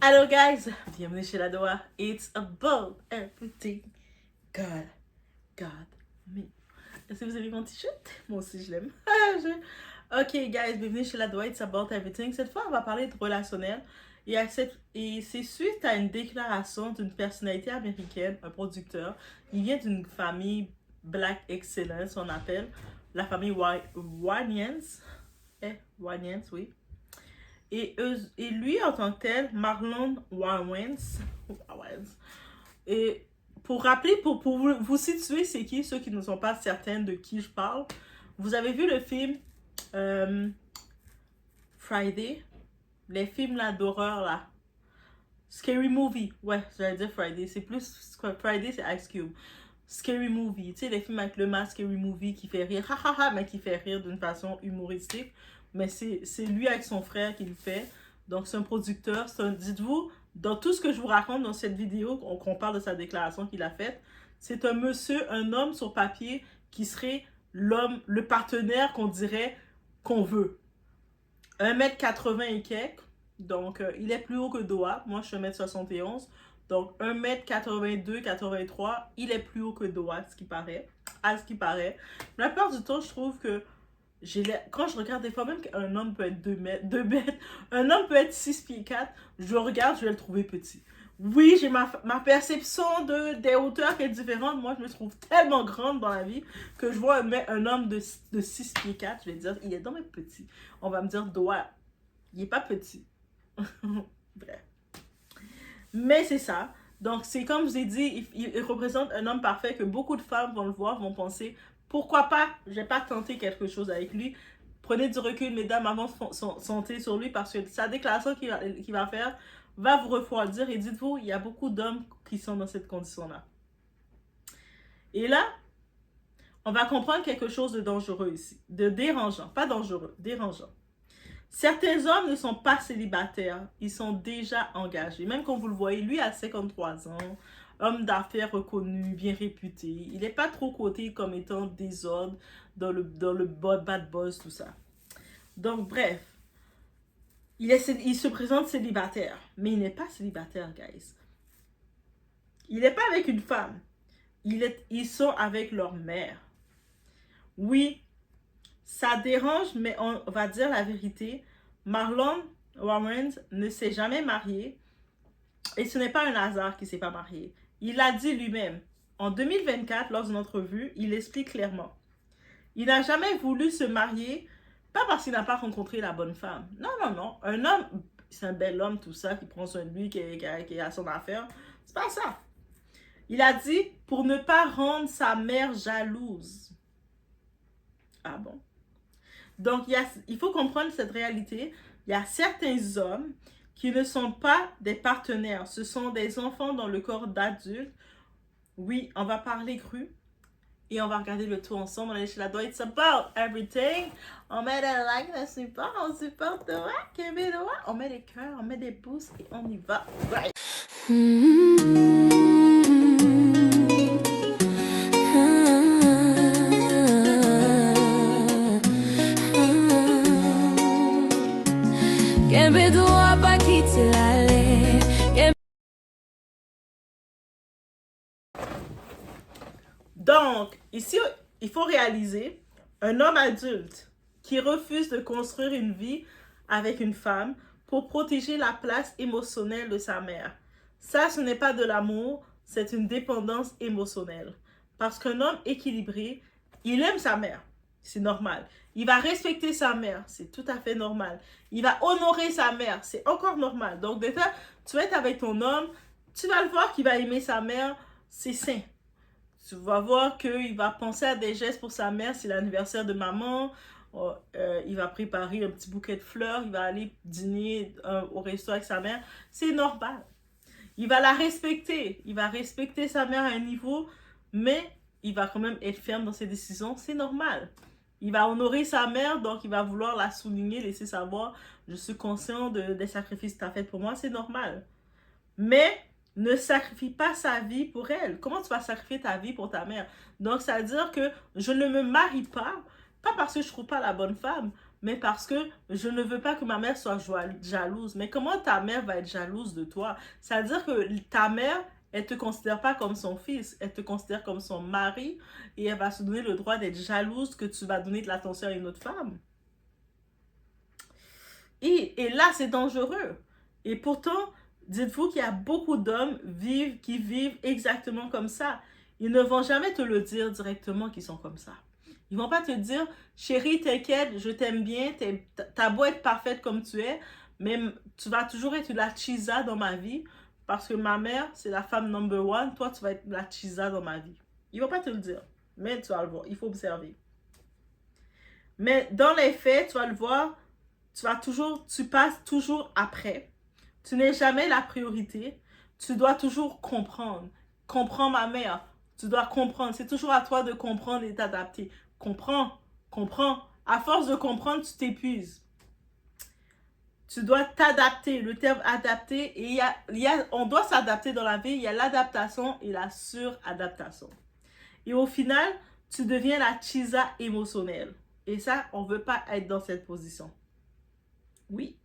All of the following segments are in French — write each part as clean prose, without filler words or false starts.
Hello guys, bienvenue chez la Doa. It's about everything. God, God, me. Est-ce que vous avez mon t-shirt? Moi aussi je l'aime. Ok guys, bienvenue chez la Doa. It's about everything. Cette fois on va parler de relationnel. Et c'est suite à une déclaration d'une personnalité américaine, un producteur. Il vient d'une famille Black Excellence, on appelle la famille Wanyans. Wanyans, oui. Et lui, en tant que tel, Marlon Wayans, et pour rappeler, pour vous situer, c'est qui, ceux qui ne sont pas certains de qui je parle, vous avez vu le film Friday, les films là d'horreur là, Scary Movie, ouais, j'allais dire Friday, c'est plus, Friday c'est Ice Cube. Scary Movie, tu sais, les films avec le masque Scary Movie qui fait rire, mais qui fait rire d'une façon humoristique. Mais c'est lui avec son frère qui le fait. Donc, c'est un producteur. Dites-vous, dans tout ce que je vous raconte dans cette vidéo, qu'on parle de sa déclaration qu'il a faite, c'est un monsieur, un homme sur papier qui serait l'homme, le partenaire qu'on dirait qu'on veut. 1m80 et quelques. Donc, il est plus haut que Doha. Moi, je suis 1m71. Donc, 1m82, 83, il est plus haut que Doha, ce qui paraît. À ce qui paraît. La plupart du temps, je trouve que quand je regarde des fois, même qu'un homme peut être 2 mètres, 2 mètres, un homme peut être 6 pieds 4, je regarde, je vais le trouver petit. Oui, j'ai ma perception des hauteurs qui est différente. Moi, je me trouve tellement grande dans la vie que je vois un homme de 6 pieds 4, je vais dire, il est dans mes petits. On va me dire, Doha, il est pas petit. Bref. Mais c'est ça. Donc, c'est comme je vous ai dit, il représente un homme parfait que beaucoup de femmes vont le voir, vont penser, pourquoi pas, je vais pas tenter quelque chose avec lui. Prenez du recul, mesdames, avant de santé sur lui, parce que sa déclaration qu'il va faire va vous refroidir. Et dites-vous, il y a beaucoup d'hommes qui sont dans cette condition-là. Et là, on va comprendre quelque chose de dangereux ici. De dérangeant. Pas dangereux, dérangeant. Certains hommes ne sont pas célibataires, ils sont déjà engagés. Même quand vous le voyez, lui a 53 ans, homme d'affaires reconnu, bien réputé. Il n'est pas trop coté comme étant désordre dans le bad boss, tout ça. Donc bref, il se présente célibataire, mais il n'est pas célibataire, guys. Il n'est pas avec une femme. Ils sont avec leur mère. Oui, ça dérange, mais on va dire la vérité. Marlon Warren ne s'est jamais marié et ce n'est pas un hasard qu'il ne s'est pas marié. Il l'a dit lui-même. En 2024, lors d'une entrevue, il explique clairement. Il n'a jamais voulu se marier, pas parce qu'il n'a pas rencontré la bonne femme. Non, non, non. Un homme, c'est un bel homme, tout ça, qui prend soin de lui, qui a son affaire. C'est pas ça. Il a dit pour ne pas rendre sa mère jalouse. Ah bon? Donc, il faut comprendre cette réalité. Il y a certains hommes qui ne sont pas des partenaires. Ce sont des enfants dans le corps d'adultes. Oui, on va parler cru. Et on va regarder le tout ensemble. On est chez la Doha. It's about everything. On met des likes, on supporte Doha, Kevin Doha. On met des cœurs, on met des pouces et on y va. Right. Donc, ici, il faut réaliser un homme adulte qui refuse de construire une vie avec une femme pour protéger la place émotionnelle de sa mère. Ça, ce n'est pas de l'amour, c'est une dépendance émotionnelle. Parce qu'un homme équilibré, il aime sa mère, c'est normal. Il va respecter sa mère, c'est tout à fait normal. Il va honorer sa mère, c'est encore normal. Donc, déjà, tu vas être avec ton homme, tu vas le voir qu'il va aimer sa mère, c'est sain. Tu vas voir qu'il va penser à des gestes pour sa mère, c'est l'anniversaire de maman, il va préparer un petit bouquet de fleurs, il va aller dîner au resto avec sa mère, c'est normal. Il va la respecter, il va respecter sa mère à un niveau, mais il va quand même être ferme dans ses décisions, c'est normal. Il va honorer sa mère, donc il va vouloir la souligner, laisser savoir, je suis conscient des sacrifices que tu as fait pour moi, c'est normal. Mais ne sacrifie pas sa vie pour elle. Comment tu vas sacrifier ta vie pour ta mère? Donc, ça veut dire que je ne me marie pas, pas parce que je ne trouve pas la bonne femme, mais parce que je ne veux pas que ma mère soit jalouse. Mais comment ta mère va être jalouse de toi? C'est-à-dire que ta mère, elle te considère pas comme son fils, elle te considère comme son mari et elle va se donner le droit d'être jalouse que tu vas donner de l'attention à une autre femme. Et là, c'est dangereux. Et pourtant, dites-vous qu'il y a beaucoup d'hommes qui vivent exactement comme ça. Ils ne vont jamais te le dire directement qu'ils sont comme ça. Ils vont pas te dire, chérie, t'inquiète, je t'aime bien, t'as beau être parfaite comme tu es, mais tu vas toujours être la chisa dans ma vie, parce que ma mère, c'est la femme number one, toi, tu vas être la chisa dans ma vie. Ils vont pas te le dire, mais tu vas le voir, il faut observer. Mais dans les faits, tu vas le voir, tu passes toujours après. Tu n'es jamais la priorité. Tu dois toujours comprendre. Comprends ma mère. Tu dois comprendre. C'est toujours à toi de comprendre et t'adapter. Comprends. Comprends. À force de comprendre, tu t'épuises. Tu dois t'adapter. Le terme adapter, et on doit s'adapter dans la vie. Il y a l'adaptation et la suradaptation. Et au final, tu deviens la chisa émotionnelle. Et ça, on ne veut pas être dans cette position. Oui.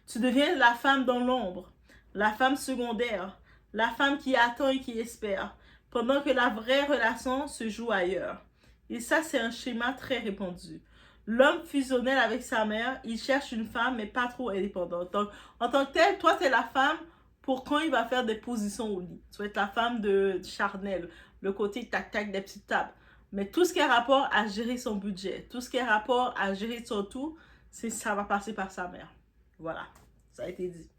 Tu deviens la femme dans l'ombre, la femme secondaire, la femme qui attend et qui espère, pendant que la vraie relation se joue ailleurs. Et ça, c'est un schéma très répandu. L'homme fusionnel avec sa mère, il cherche une femme, mais pas trop indépendante. Donc, en tant que tel, toi, c'est la femme pour quand il va faire des positions au lit. Tu vas être la femme de charnel, le côté tac-tac des petites tables. Mais tout ce qui est rapport à gérer son budget, tout ce qui est rapport à gérer son tout, ça va passer par sa mère. Voilà, ça a été dit.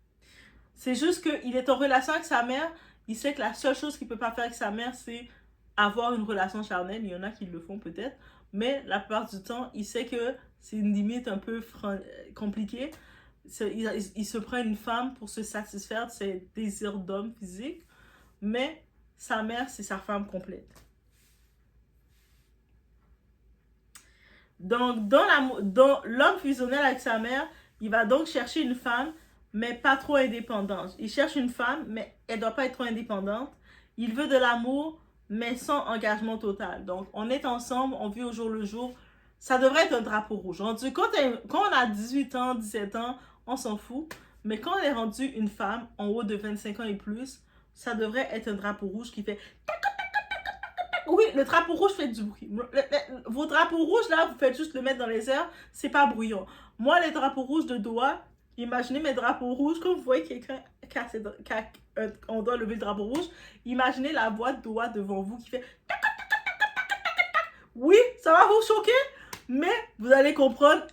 C'est juste qu'il est en relation avec sa mère, il sait que la seule chose qu'il ne peut pas faire avec sa mère, c'est avoir une relation charnelle. Il y en a qui le font peut-être, mais la plupart du temps, il sait que c'est une limite un peu compliquée. Il se prend une femme pour se satisfaire de ses désirs d'homme physique, mais sa mère, c'est sa femme complète. Donc, dans l'homme fusionnel avec sa mère, il va donc chercher une femme, mais pas trop indépendante. Il cherche une femme, mais elle ne doit pas être trop indépendante. Il veut de l'amour, mais sans engagement total. Donc, on est ensemble, on vit au jour le jour. Ça devrait être un drapeau rouge. Quand on a 18 ans, 17 ans, on s'en fout. Mais quand on est rendu une femme en haut de 25 ans et plus, ça devrait être un drapeau rouge qui fait... Oui, le drapeau rouge fait du bruit. Vos drapeaux rouges, là, vous faites juste le mettre dans les airs, c'est pas bruyant. Moi, les drapeaux rouges de doigts, imaginez mes drapeaux rouges, quand vous voyez quelqu'un on doit lever le drapeau rouge, imaginez la voix de doigt devant vous qui fait... Oui, ça va vous choquer, mais vous allez comprendre.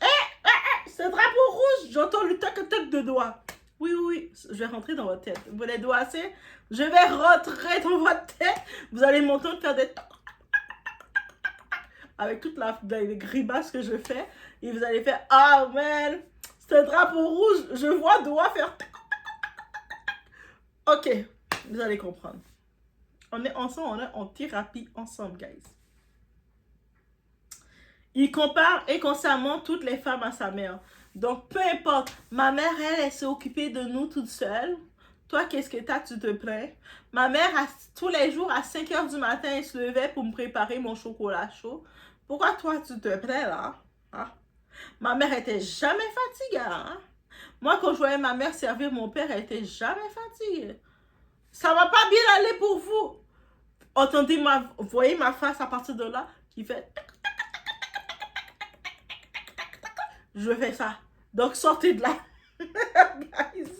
C'est un drapeau rouge, j'entends le tac-tac de doigts. Oui, oui, oui, je vais rentrer dans votre tête. Vous les doigts assez? Je vais rentrer dans votre tête. Vous allez m'entendre faire des... avec toute les grimaces que je fais. Et vous allez faire, ah, man, c'est un drapeau rouge. Je vois doigt faire... Ok, vous allez comprendre. On est ensemble, on est en thérapie ensemble, guys. Il compare inconsciemment toutes les femmes à sa mère. Donc, peu importe, ma mère, elle s'est occupée de nous toute seule. Toi, qu'est-ce que t'as, tu te plains? Ma mère, tous les jours, à 5 h du matin, elle se levait pour me préparer mon chocolat chaud. Pourquoi toi, tu te plains, là? Hein? Ma mère était jamais fatiguée. Hein? Moi, quand je voyais ma mère servir mon père, elle était jamais fatiguée. Ça va pas bien aller pour vous. Entendez, voyez ma face à partir de là, qui fait... Je fais ça. Donc, sortez de là. Guys,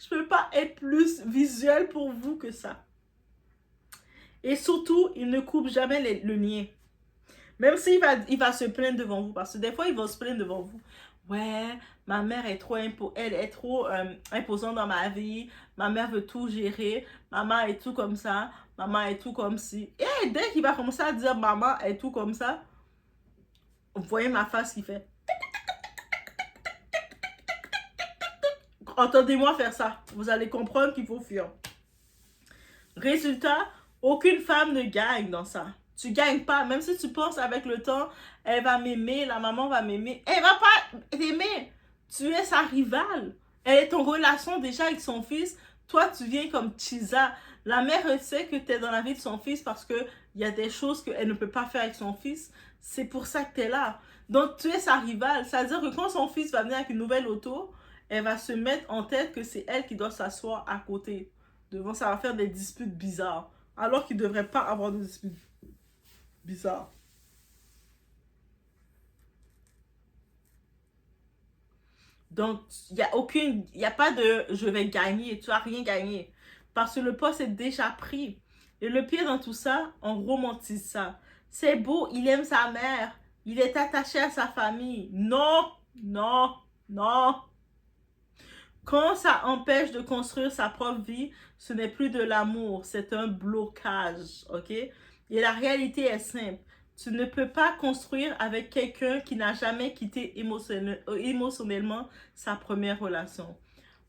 je peux pas être plus visuel pour vous que ça. Et surtout, il ne coupe jamais le lien. Même s'il va se plaindre devant vous. Parce que des fois, il va se plaindre devant vous. Ouais, ma mère est trop, imposante dans ma vie. Ma mère veut tout gérer. Maman est tout comme ça. Maman est tout comme si. Et dès qu'il va commencer à dire maman est tout comme ça, vous voyez ma face qui fait... Entendez-moi faire ça. Vous allez comprendre qu'il faut fuir. Résultat, aucune femme ne gagne dans ça. Tu gagnes pas. Même si tu penses avec le temps, elle va m'aimer, la maman va m'aimer. Elle va pas t'aimer. Tu es sa rivale. Elle est en relation déjà avec son fils. Toi, tu viens comme Chisa. La mère sait que tu es dans la vie de son fils parce qu'il y a des choses qu'elle ne peut pas faire avec son fils. C'est pour ça que tu es là. Donc, tu es sa rivale. C'est-à-dire que quand son fils va venir avec une nouvelle auto, elle va se mettre en tête que c'est elle qui doit s'asseoir à côté. Devant, ça va faire des disputes bizarres. Alors qu'il ne devrait pas avoir de disputes bizarres. Donc, il n'y a pas de je vais gagner, tu n'as rien gagné. Parce que le poste est déjà pris. Et le pire dans tout ça, on romantise ça. C'est beau, il aime sa mère, il est attaché à sa famille. Non, non, non. Quand ça empêche de construire sa propre vie, ce n'est plus de l'amour, c'est un blocage, ok? Et la réalité est simple. Tu ne peux pas construire avec quelqu'un qui n'a jamais quitté émotionnellement sa première relation.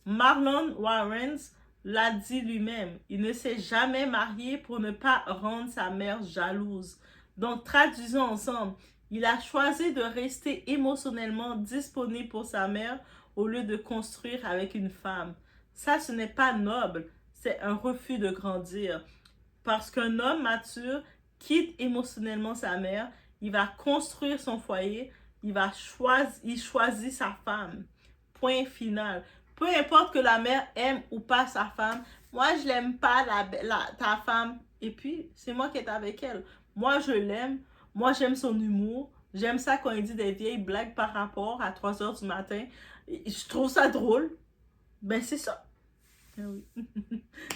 Marlon Warren l'a dit lui-même. Il ne s'est jamais marié pour ne pas rendre sa mère jalouse. Donc, traduisons ensemble. Il a choisi de rester émotionnellement disponible pour sa mère au lieu de construire avec une femme. Ça, ce n'est pas noble. C'est un refus de grandir. Parce qu'un homme mature quitte émotionnellement sa mère, il va construire son foyer, il choisit sa femme. Point final. Peu importe que la mère aime ou pas sa femme, moi je l'aime pas ta femme, et puis c'est moi qui est avec elle. Moi je l'aime, moi j'aime son humour, j'aime ça quand il dit des vieilles blagues par rapport à 3 heures du matin. Je trouve ça drôle. Ben c'est ça. Ah oui.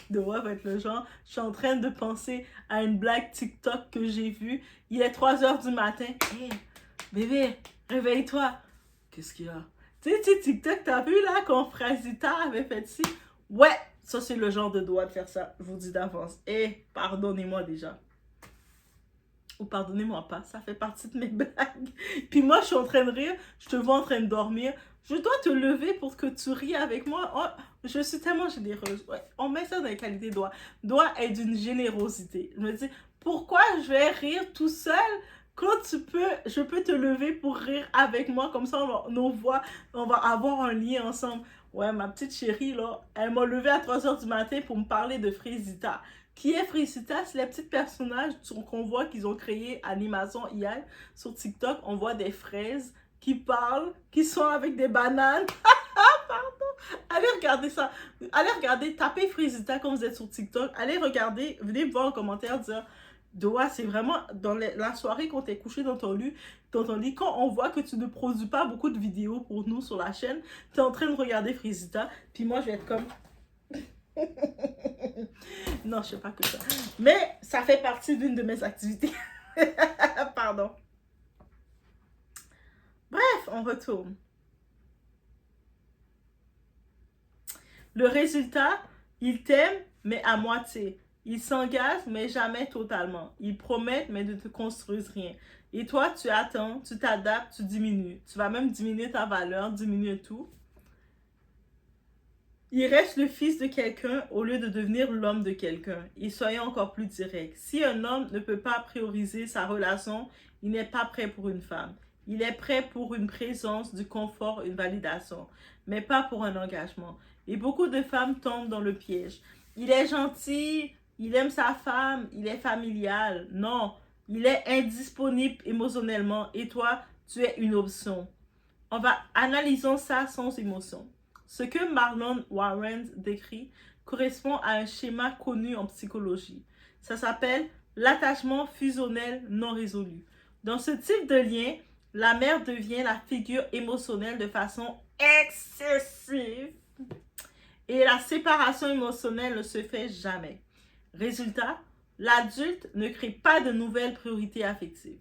Dora va être le genre, je suis en train de penser à une blague TikTok que j'ai vue. Il est 3 heures du matin. Hey, bébé, réveille-toi. Qu'est-ce qu'il y a? Tu sais, TikTok, t'as vu là quand Frasita avait fait ci? Ouais, ça c'est le genre de Dora de faire ça, je vous dis d'avance. Et pardonnez-moi déjà. Ou pardonnez-moi pas, ça fait partie de mes blagues. Puis moi, je suis en train de rire, je te vois en train de dormir. Je dois te lever pour que tu ris avec moi. Oh, je suis tellement généreuse. Ouais, on met ça dans les qualités de Doigt. Doigt est d'une générosité. Je me dis, pourquoi je vais rire tout seul quand je peux te lever pour rire avec moi. Comme ça, nos voix, on va avoir un lien ensemble. Ouais, ma petite chérie, là, elle m'a levé à 3 heures du matin pour me parler de Frésita. Qui est Frésita? C'est les petits personnages qu'on voit qu'ils ont créé animation hier sur TikTok. On voit des fraises qui parlent, qui sont avec des bananes. Pardon. Allez regarder ça. Allez regarder, tapez Frésita quand vous êtes sur TikTok. Allez regarder, venez me voir en commentaire, dire Doa, c'est vraiment dans la soirée quand tu es couché dans ton lit, quand on voit que tu ne produis pas beaucoup de vidéos pour nous sur la chaîne, tu es en train de regarder Frésita, puis moi je vais être comme... Non, je sais pas que ça. Mais ça fait partie d'une de mes activités. Pardon. Bref, on retourne. Le résultat, ils t'aiment, mais à moitié. Ils s'engagent, mais jamais totalement. Ils promettent, mais ne te construisent rien. Et toi, tu attends, tu t'adaptes, tu diminues. Tu vas même diminuer ta valeur, diminuer tout. Il reste le fils de quelqu'un au lieu de devenir l'homme de quelqu'un. Et soyons encore plus directs. Si un homme ne peut pas prioriser sa relation, il n'est pas prêt pour une femme. Il est prêt pour une présence, du confort, une validation, mais pas pour un engagement. Et beaucoup de femmes tombent dans le piège. Il est gentil, il aime sa femme, il est familial. Non, il est indisponible émotionnellement et toi, tu es une option. On va analyser ça sans émotion. Ce que Marlon Warren décrit correspond à un schéma connu en psychologie. Ça s'appelle l'attachement fusionnel non résolu. Dans ce type de lien, la mère devient la figure émotionnelle de façon excessive et la séparation émotionnelle ne se fait jamais. Résultat, l'adulte ne crée pas de nouvelles priorités affectives.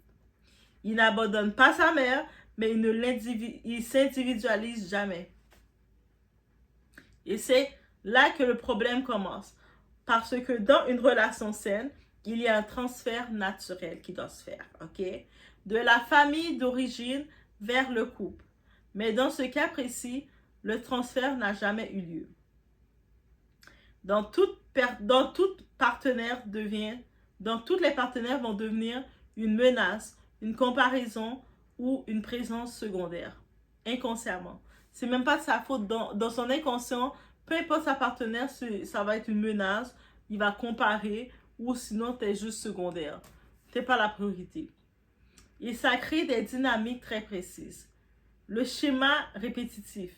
Il n'abandonne pas sa mère, mais il s'individualise jamais. Et c'est là que le problème commence. Parce que dans une relation saine, il y a un transfert naturel qui doit se faire, ok? De la famille d'origine vers le couple. Mais dans ce cas précis, le transfert n'a jamais eu lieu. Dans toutes les partenaires vont devenir une menace, une comparaison ou une présence secondaire, inconsciemment. C'est même pas de sa faute. Dans son inconscient, peu importe sa partenaire, ça va être une menace, il va comparer, ou sinon tu es juste secondaire. Tu n'es pas la priorité. Et ça crée des dynamiques très précises. Le schéma répétitif,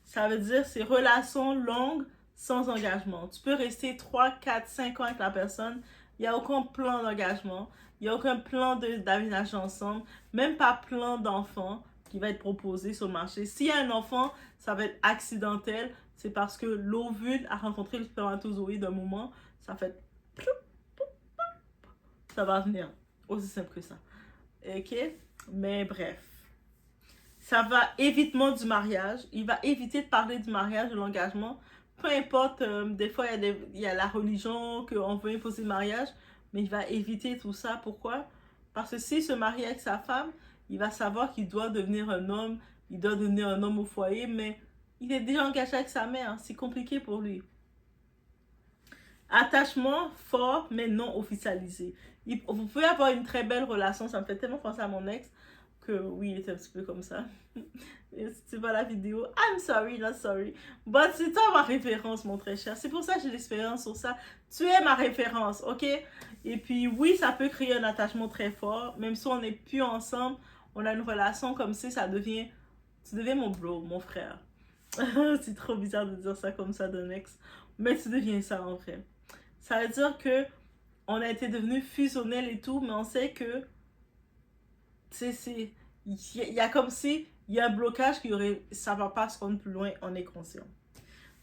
ça veut dire c'est relations longues sans engagement. Tu peux rester 3, 4, 5 ans avec la personne, il n'y a aucun plan d'engagement, il n'y a aucun plan d'aménager ensemble, même pas plan d'enfant qui va être proposé sur le marché. S'il y a un enfant, ça va être accidentel, c'est parce que l'ovule a rencontré le spermatozoïde d'un moment, ça fait ça va venir. Aussi simple que ça. Ok? Mais bref. Ça va évitement du mariage. Il va éviter de parler du mariage, de l'engagement. Peu importe, des fois, il y a la religion qu'on veut imposer le mariage, mais il va éviter tout ça. Pourquoi? Parce que s'il se marie avec sa femme, il va savoir qu'il doit devenir un homme, il doit devenir un homme au foyer, mais il est déjà engagé avec sa mère. C'est compliqué pour lui. Attachement fort, mais non officialisé. Vous pouvez avoir une très belle relation. Ça me fait tellement penser à mon ex que oui, il était un petit peu comme ça. Et si tu vois la vidéo, I'm sorry, not sorry. But c'est toi ma référence, mon très cher. C'est pour ça que j'ai l'expérience sur ça. Tu es ma référence, ok? Et puis oui, ça peut créer un attachement très fort. Même si on n'est plus ensemble, on a une relation comme si ça devient... Tu deviens mon bro, mon frère. C'est trop bizarre de dire ça comme ça d'un ex. Mais tu deviens ça en vrai. Ça veut dire que on a été devenus fusionnels et tout, mais on sait que il y a comme si il y a un blocage qui aurait, ça va pas se rendre plus loin, on est conscient.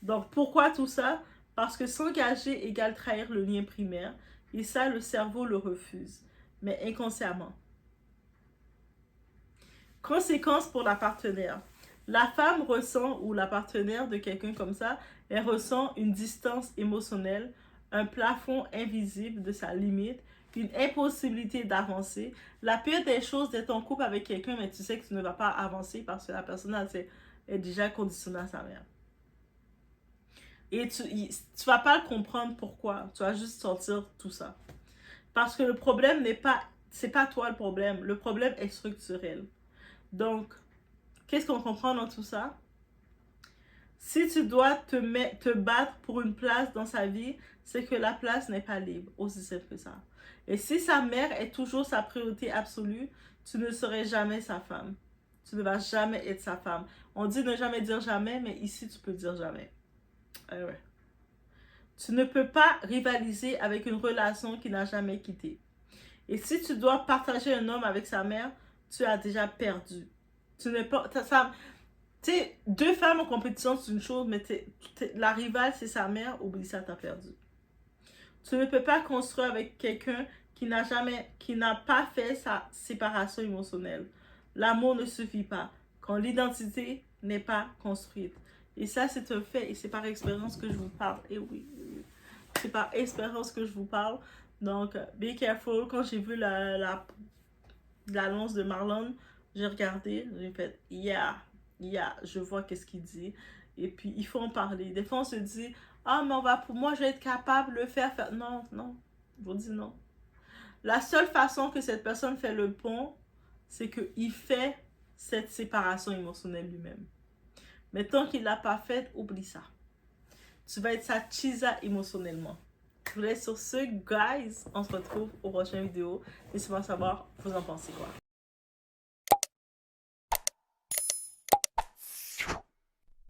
Donc pourquoi tout ça? Parce que s'engager égale trahir le lien primaire, et ça le cerveau le refuse, mais inconsciemment. Conséquence pour la partenaire. La femme ressent, ou la partenaire de quelqu'un comme ça, elle ressent une distance émotionnelle, un plafond invisible de sa limite, une impossibilité d'avancer. La pire des choses d'être en couple avec quelqu'un, mais tu sais que tu ne vas pas avancer parce que la personne est déjà conditionnée à sa mère. Et tu vas pas le comprendre pourquoi. Tu vas juste sentir tout ça. Parce que le problème c'est pas toi le problème est structurel. Donc, qu'est-ce qu'on comprend dans tout ça? Si tu dois te battre pour une place dans sa vie, c'est que la place n'est pas libre, aussi simple que ça. Et si sa mère est toujours sa priorité absolue, tu ne serais jamais sa femme. Tu ne vas jamais être sa femme. On dit ne jamais dire jamais, mais ici tu peux dire jamais. Ouais. Tu ne peux pas rivaliser avec une relation qui n'a jamais quitté. Et si tu dois partager un homme avec sa mère, tu as déjà perdu. Tu n'es pas... Tu sais, deux femmes en compétition, c'est une chose, mais la rivale, c'est sa mère, oublie ça, t'as perdu. Tu ne peux pas construire avec quelqu'un qui n'a pas fait sa séparation émotionnelle. L'amour ne suffit pas quand l'identité n'est pas construite. Et ça, c'est un fait, et c'est par expérience que je vous parle. Et oui, c'est par expérience que je vous parle. Donc, be careful. Quand j'ai vu l'annonce de Marlon, j'ai regardé, j'ai fait, yeah, je vois qu'est-ce qu'il dit. Et puis, il faut en parler. Des fois, on se dit, ah, mais pour moi, je vais être capable de le faire. Non, non, je vous dis non. La seule façon que cette personne fait le pont, c'est qu'il fait cette séparation émotionnelle lui-même. Mais tant qu'il ne l'a pas faite, oublie ça. Tu vas être sa chisa émotionnellement. Je vous laisse sur ce, guys. On se retrouve aux prochaines vidéos. Laissez-moi savoir, vous en pensez quoi.